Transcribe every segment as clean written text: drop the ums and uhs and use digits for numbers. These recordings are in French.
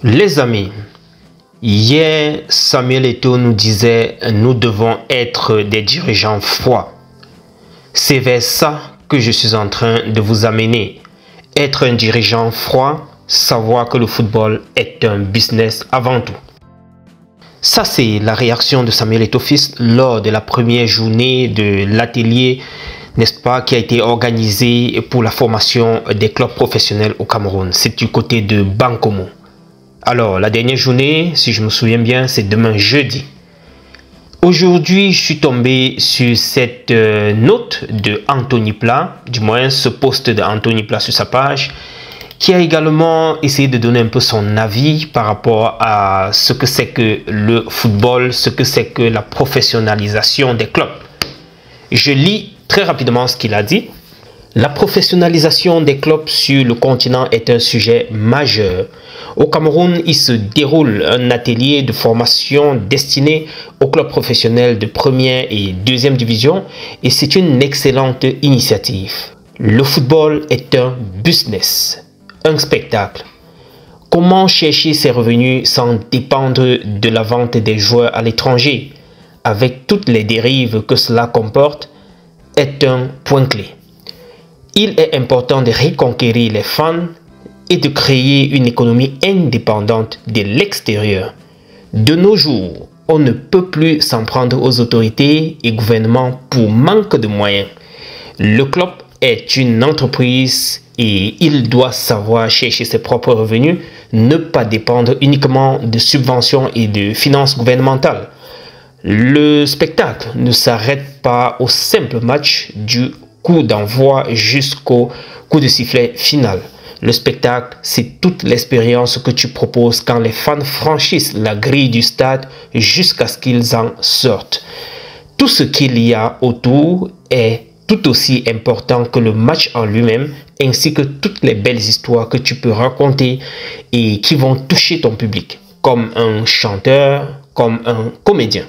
Les amis, hier Samuel Eto'o nous disait nous devons être des dirigeants froids. C'est vers ça que je suis en train de vous amener. Être un dirigeant froid, savoir que le football est un business avant tout. Ça, c'est la réaction de Samuel Eto'o fils lors de la première journée de l'atelier, n'est-ce pas, qui a été organisé pour la formation des clubs professionnels au Cameroun. C'est du côté de Bankomo. Alors, la dernière journée, si je me souviens bien, c'est demain jeudi. Aujourd'hui, je suis tombé sur cette note de Anthony Pla, du moins ce post de Anthony Pla sur sa page, qui a également essayé de donner un peu son avis par rapport à ce que c'est que le football, ce que c'est que la professionnalisation des clubs. Je lis très rapidement ce qu'il a dit. La professionnalisation des clubs sur le continent est un sujet majeur. Au Cameroun, il se déroule un atelier de formation destiné aux clubs professionnels de première et deuxième division et c'est une excellente initiative. Le football est un business, un spectacle. Comment chercher ses revenus sans dépendre de la vente des joueurs à l'étranger, avec toutes les dérives que cela comporte, est un point clé. Il est important de reconquérir les fans et de créer une économie indépendante de l'extérieur. De nos jours, on ne peut plus s'en prendre aux autorités et gouvernements pour manque de moyens. Le club est une entreprise et il doit savoir chercher ses propres revenus, ne pas dépendre uniquement de subventions et de finances gouvernementales. Le spectacle ne s'arrête pas au simple match du coup d'envoi jusqu'au coup de sifflet final. Le spectacle, c'est toute l'expérience que tu proposes quand les fans franchissent la grille du stade jusqu'à ce qu'ils en sortent. Tout ce qu'il y a autour est tout aussi important que le match en lui-même, ainsi que toutes les belles histoires que tu peux raconter et qui vont toucher ton public, comme un chanteur, comme un comédien.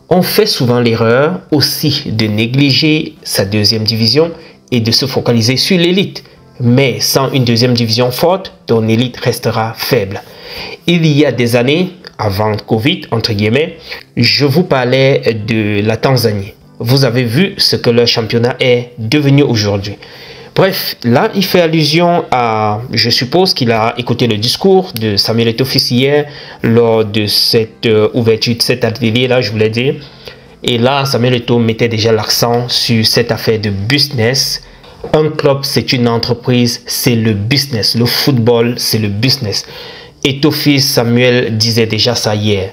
On fait souvent l'erreur aussi de négliger sa deuxième division et de se focaliser sur l'élite. Mais sans une deuxième division forte, ton élite restera faible. Il y a des années, avant Covid, entre guillemets, je vous parlais de la Tanzanie. Vous avez vu ce que leur championnat est devenu aujourd'hui. Bref, là, il fait allusion à, je suppose qu'il a écouté le discours de Samuel Eto'o fils hier lors de cette ouverture de cet atelier-là, je voulais dire. Et là, Samuel Eto'o mettait déjà l'accent sur cette affaire de business. Un club, c'est une entreprise, c'est le business. Le football, c'est le business. Eto'o fils Samuel disait déjà ça hier.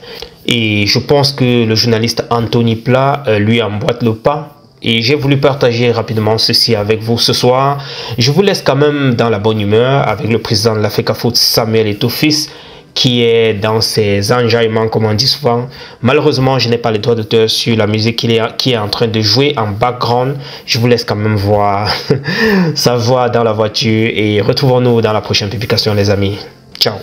Et je pense que le journaliste Anthony Pla lui emboîte le pas. Et j'ai voulu partager rapidement ceci avec vous ce soir. Je vous laisse quand même dans la bonne humeur avec le président de l'Africafoot, Samuel Eto'o fils, qui est dans ses enjaillements, comme on dit souvent. Malheureusement, je n'ai pas le droit d'auteur sur la musique qui est en train de jouer en background. Je vous laisse quand même voir sa voix dans la voiture et retrouvons-nous dans la prochaine publication, les amis. Ciao.